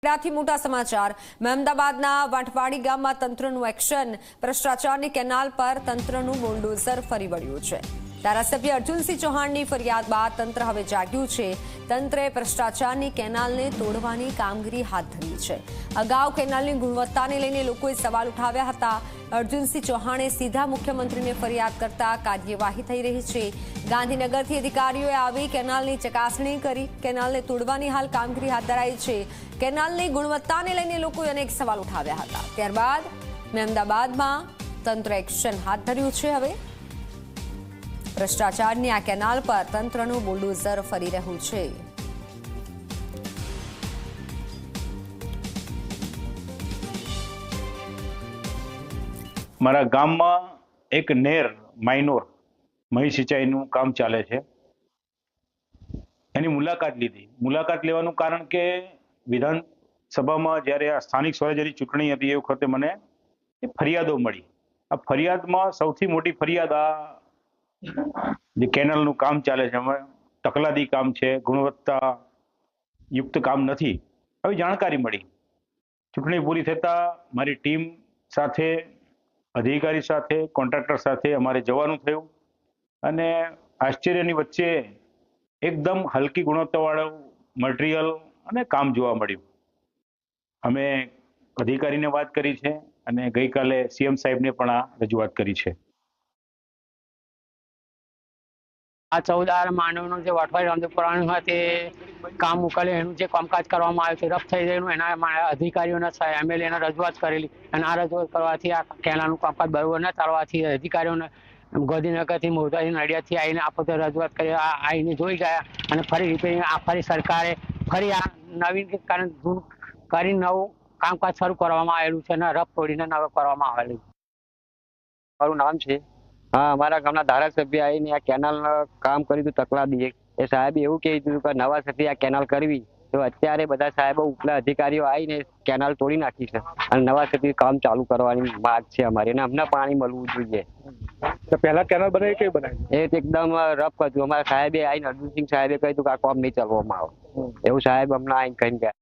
થી મોટા સમાચાર મહેમદાબાદના વાંઠવાડી ગામમાં તંત્રનું એક્શન। ભ્રષ્ટાચારની કેનાલ પર તંત્રનું બુલડોઝર ફરી વળ્યું છે। ધારાસભ્ય અર્જુનસિંહ ચૌહાણની ફરિયાદ બાદ તંત્ર હવે જાગ્યું છે। તંત્રે ભ્રષ્ટાચારની કેનાલને તોડવાની કામગીરી હાથ ધરી છે। અગાઉ કેનાલની ગુણવત્તાને લઈને લોકોએ સવાલ ઉઠાવ્યા હતા। અર્જુનસિંહ ચૌહાણે સીધા મુખ્યમંત્રીને ફરિયાદ કરતા કાર્યવાહી થઈ રહી છે। ગાંધીનગરથી અધિકારીઓએ આવી કેનાલની ચકાસણી કરી। કેનાલને તોડવાની હાલ કામગીરી હાથ ધરાઈ છે। કેનાલની ગુણવત્તાને લઈને લોકોએ અનેક સવાલ ઉઠાવ્યા હતા। ત્યારબાદ મહેમદાબાદમાં તંત્ર એક્શન હાથ ધર્યું છે। હવે ભ્રષ્ટાચારની આ કેનાલ પર તંત્રનું બુલડોઝર ફરી રહ્યું છે। મારા ગામમાં એક નેર માઇનોર મહી સિંચાઈનું કામ ચાલે છે। એની મુલાકાત લીધી। મુલાકાત લેવાનું કારણ કે વિધાનસભામાં જ્યારે આ સ્થાનિક સ્વરાજ્યની ચૂંટણી હતી એ વખતે મને ફરિયાદો મળી। આ ફરિયાદમાં સૌથી મોટી ફરિયાદ આ જે કેનાલનું કામ ચાલે છે એમાં તકલાદી કામ છે, ગુણવત્તા યુક્ત કામ નથી, આવી જાણકારી મળી। ચૂંટણી પૂરી થતાં મારી ટીમ સાથે, અધિકારી સાથે, કોન્ટ્રાક્ટર સાથે અમારે જવાનું થયું અને આશ્ચર્યની વચ્ચે એકદમ હલકી ગુણવત્તાવાળું મટીરિયલ અને કામ જોવા મળ્યું। અમે અધિકારીને વાત કરી છે અને ગઈકાલે સીએમ સાહેબને પણ આ રજૂઆત કરી છે। આ 14 માનવનું જે વાંઠવાડી રામદેવપુરાનું તે કામ મોકલ્યું, એનું જે કામકાજ કરવામાં આવ્યું છે રફ થઈ ગયું। એના અધિકારીઓના એમએલએને રજૂઆત કરેલી અને આ રજૂઆત કરવાથી આ કેનાલનું કામકાજ બરોબર ન ચાલવાથી અધિકારીઓને ગાંધીનગરથી મોરબી નડિયાદથી આવીને આપોતે રજૂઆત કરી આવીને જોઈ ગયા અને ફરી રિપેરિંગ ફરી સરકારે ફરી આ નવીનીકરણ કરી નવું કામકાજ શરૂ કરવામાં આવેલું છે અને રફ તોડીને નવું કરવામાં આવેલું। મારું નામ છે। હા, અમારા ગામના ધારાસભ્ય આવીને આ કેનાલ કામ કર્યું હતું તકલાદી। એ સાહેબે એવું કીધું કે નવા સથી આ કેનાલ કરવી તો અત્યારે બધા સાહેબો ઉપલા અધિકારીઓ આવીને કેનાલ તોડી નાખી છે અને નવા સથી કામ ચાલુ કરવાની માંગ છે અમારી અને અમને પાણી મળવું જોઈએ। તો પહેલા કેનાલ બનાવી કઈ બનાવી? એ એકદમ રફ હતું। અમારા સાહેબે આવીને અર્જુનસિંહ સાહેબે કહ્યું કે આ કામ નહીં ચાલવામાં આવે એવું સાહેબ હમણાં આવીને કહી ગયા।